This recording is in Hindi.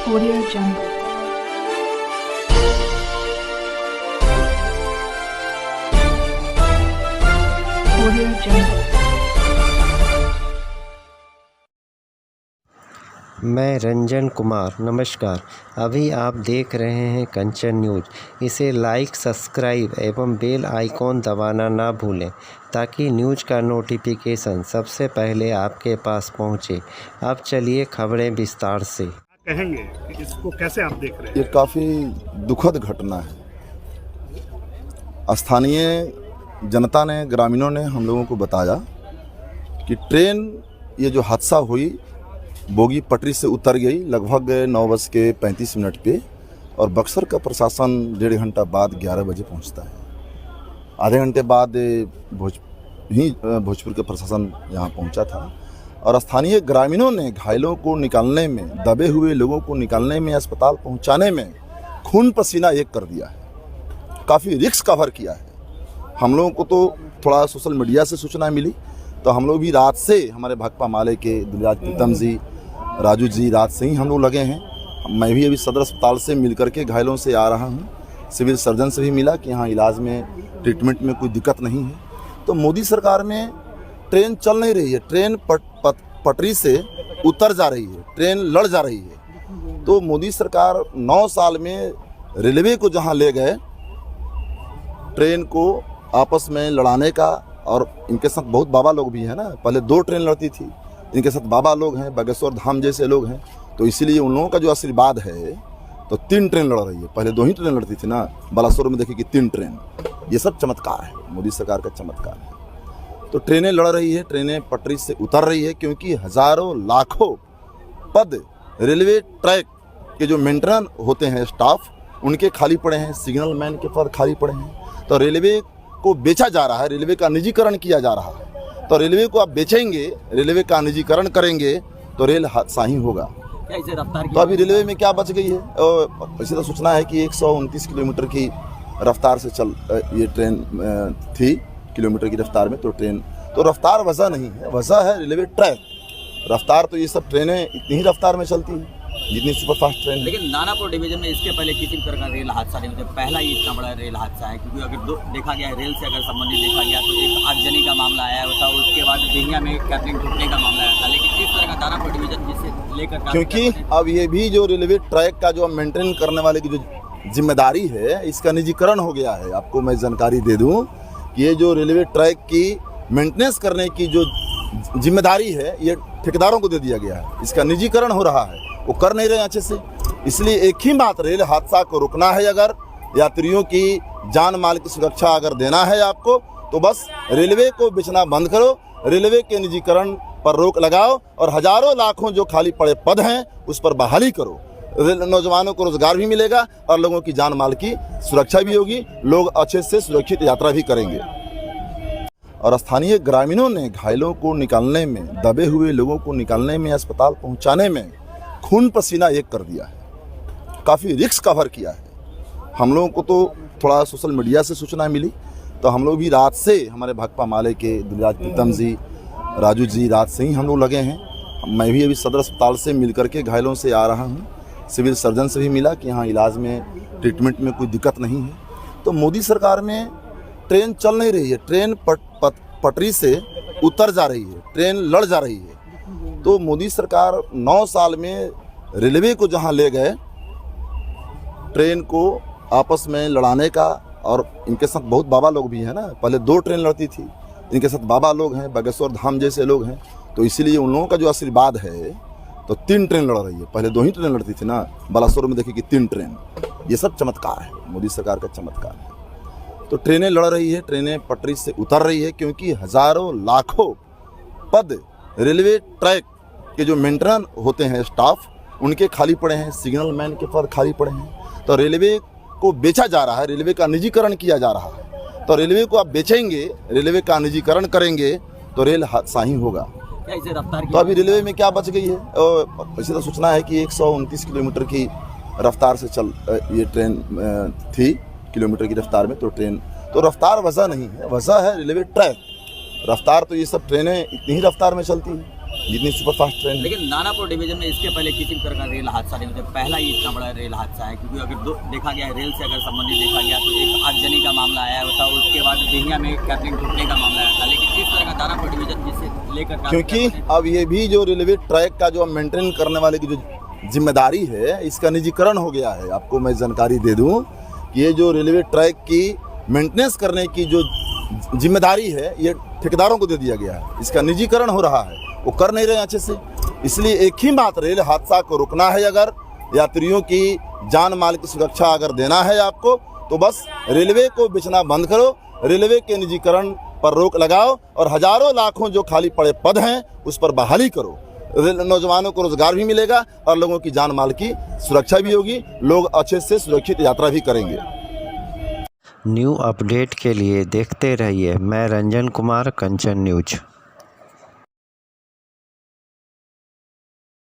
Audio Jungle. Audio Jungle. मैं रंजन कुमार, नमस्कार। अभी आप देख रहे हैं कंचन न्यूज़। इसे लाइक, सब्सक्राइब एवं बेल आइकॉन दबाना ना भूलें ताकि न्यूज़ का नोटिफिकेशन सबसे पहले आपके पास पहुंचे। अब चलिए खबरें विस्तार से। कहेंगे कि इसको कैसे आप देख रहे हैं? ये काफ़ी दुखद घटना है। स्थानीय जनता ने, ग्रामीणों ने हम लोगों को बताया कि ट्रेन, ये जो हादसा हुई, बोगी पटरी से उतर गई लगभग 9:35 पे, और बक्सर का प्रशासन 1.5 घंटा बाद 11 बजे पहुंचता है। आधे घंटे बाद भोजपुर का प्रशासन यहाँ पहुंचा था, और स्थानीय ग्रामीणों ने घायलों को निकालने में, दबे हुए लोगों को निकालने में, अस्पताल पहुंचाने में खून पसीना एक कर दिया है। काफ़ी रिस्क कवर किया है। हम लोगों को तो थोड़ा सोशल मीडिया से सूचना मिली, तो हम लोग भी रात से, हमारे भाकपा माले के दिलराज प्रीतम जी, राजू जी, रात से ही हम लोग लगे हैं। मैं भी अभी सदर अस्पताल से मिल करके घायलों से आ रहा हूँ। सिविल सर्जन से भी मिला कि यहाँ इलाज में, ट्रीटमेंट में कोई दिक्कत नहीं है। तो मोदी सरकार में ट्रेन चल नहीं रही है, ट्रेन पटरी से उतर जा रही है, ट्रेन लड़ जा रही है। तो मोदी सरकार 9 साल में रेलवे को जहाँ ले गए, ट्रेन को आपस में लड़ाने का, और इनके साथ बहुत बाबा लोग भी हैं ना। पहले 2 ट्रेन लड़ती थी, इनके साथ बाबा लोग हैं, बागेश्वर धाम जैसे लोग हैं, तो इसीलिए उन लोगों का जो आशीर्वाद है, तो 3 ट्रेन लड़ रही है। पहले 2 ही ट्रेन लड़ती थी ना, बालासोर में देखिए कि 3 ट्रेन। ये सब चमत्कार है, मोदी सरकार का चमत्कार है। तो ट्रेनें लड़ रही है, ट्रेनें पटरी से उतर रही है, क्योंकि हज़ारों लाखों पद रेलवे ट्रैक के जो मेंटेनर होते हैं, स्टाफ, उनके खाली पड़े हैं, सिग्नल मैन के पद खाली पड़े हैं। तो रेलवे को बेचा जा रहा है, रेलवे का निजीकरण किया जा रहा है। तो रेलवे को आप बेचेंगे, रेलवे का निजीकरण करेंगे, तो रेल हादसा ही होगा। इसे रफ्तार तो अभी रेलवे में क्या बच गई है? वैसे तो सूचना है कि 129 किलोमीटर की रफ्तार से ये ट्रेन थी, किलोमीटर की रफ्तार में। तो ट्रेन, तो रफ्तार वजह नहीं है, वजह है रेलवे ट्रैक। रफ्तार तो ये सब ट्रेनें इतनी ही रफ्तार में चलती हैं जितनी सुपरफास्ट ट्रेन है। लेकिन दानापुर डिवीजन में इसके पहले किसी प्रकार का रेल हादसा नहीं हुआ, पहला ही इतना बड़ा रेल हादसा है। क्योंकि अगर देखा गया है, रेल से अगर संबंधित देखा गया तो एक आगजनी का मामला आया था, उसके बाद दिहिया में कैटरिंग टूटने का मामला आया था। लेकिन इस तरह का दानापुर डिवीजन जिसे लेकर, क्योंकि अब ये भी जो रेलवे ट्रैक का जो मेंटेन करने वाले की जो जिम्मेदारी है, इसका निजीकरण हो गया है। आपको मैं जानकारी दे दूँ कि ये जो रेलवे ट्रैक की मेंटेनेंस करने की जो जिम्मेदारी है, ये ठेकेदारों को दे दिया गया है। इसका निजीकरण हो रहा है, वो कर नहीं रहे अच्छे से। इसलिए एक ही बात, रेल हादसा को रुकना है, अगर यात्रियों की जान माल की सुरक्षा अगर देना है आपको, तो बस रेलवे को बेचना बंद करो, रेलवे के निजीकरण पर रोक लगाओ, और हजारों लाखों जो खाली पड़े पद हैं उस पर बहाली करो। नौजवानों को रोजगार भी मिलेगा और लोगों की जान माल की सुरक्षा भी होगी, लोग अच्छे से सुरक्षित यात्रा भी करेंगे। और स्थानीय ग्रामीणों ने घायलों को निकालने में, दबे हुए लोगों को निकालने में, अस्पताल पहुंचाने में खून पसीना एक कर दिया है। काफ़ी रिस्क कवर किया है। हम लोगों को तो थोड़ा सोशल मीडिया से सूचना मिली, तो हम लोग भी रात से, हमारे भाकपा माले के दिलराज प्रीतम जी, राजू जी, रात से ही हम लोग लगे हैं। मैं भी अभी सदर अस्पताल से मिल करके घायलों से आ रहा हूँ। सिविल सर्जन से भी मिला कि यहाँ इलाज में, ट्रीटमेंट में कोई दिक्कत नहीं है। तो मोदी सरकार में ट्रेन चल नहीं रही है, ट्रेन पटरी से उतर जा रही है, ट्रेन लड़ जा रही है। तो मोदी सरकार 9 साल में रेलवे को जहाँ ले गए, ट्रेन को आपस में लड़ाने का, और इनके साथ बहुत बाबा लोग भी हैं ना। पहले 2 ट्रेन लड़ती थी, इनके साथ बाबा लोग हैं, बागेश्वर धाम जैसे लोग हैं, तो इसीलिए उन लोगों का जो आशीर्वाद है, तो 3 ट्रेन लड़ रही है। पहले 2 ही ट्रेन लड़ती थी ना, बालासोर में देखिए कि 3 ट्रेन। ये सब चमत्कार है, मोदी सरकार का चमत्कार है। तो ट्रेनें लड़ रही है, ट्रेनें पटरी से उतर रही है, क्योंकि हज़ारों लाखों पद रेलवे ट्रैक के जो मेंटेनर होते हैं, स्टाफ, उनके खाली पड़े हैं, सिग्नल मैन के पद खाली पड़े हैं। तो रेलवे को बेचा जा रहा है, रेलवे का निजीकरण किया जा रहा है। तो रेलवे को आप बेचेंगे, रेलवे का निजीकरण करेंगे, तो रेल हादसा ही होगा। इसे रफ्तार तो अभी रेलवे में क्या बच गई है? वैसे तो सूचना है कि 129 किलोमीटर की रफ्तार से ये ट्रेन थी, किलोमीटर की रफ्तार में। तो ट्रेन, तो रफ्तार वजह नहीं है, वजह है रेलवे ट्रैक। रफ्तार तो ये सब ट्रेनें इतनी ही रफ्तार में चलती हैं जितनी सुपरफास्ट ट्रेन है। लेकिन दानापुर डिवीजन में इसके पहले किसी प्रकार का रेल हादसा नहीं हुआ, पहला ही इतना बड़ा रेल हादसा है। क्योंकि अगर देखा गया है रेल से अगर संबंधित देखा गया तो एक आगजनी का मामला आया था, उसके बाद बिहिया में कैपलिंग टूटने का मामला आया था। लेकिन इस तरह का दानापुर डिवीजन जिसे लेकर क्योंकि अब ये भी जो रेलवे ट्रैक का जो मेंटेन करने वाले की जो जिम्मेदारी है, इसका निजीकरण हो गया है। आपको मैं जानकारी दे दूं कि ये जो रेलवे ट्रैक की मेंटेनेंस करने की जो जिम्मेदारी है, ये ठेकेदारों को दे दिया गया है। इसका निजीकरण हो रहा है, वो कर नहीं रहे अच्छे से। इसलिए एक ही बात, रेल हादसा को रोकना है, अगर यात्रियों की जान माल की सुरक्षा अगर देना है आपको, तो बस रेलवे को बेचना बंद करो, रेलवे के निजीकरण पर रोक लगाओ और हजारों लाखों जो खाली पड़े पद हैं उस पर बहाली करो। नौजवानों को रोजगार भी मिलेगा और लोगों की जान माल की सुरक्षा भी होगी, लोग अच्छे से सुरक्षित यात्रा भी करेंगे। न्यू अपडेट के लिए देखते रहिए मैं रंजन कुमार, कंचन न्यूज।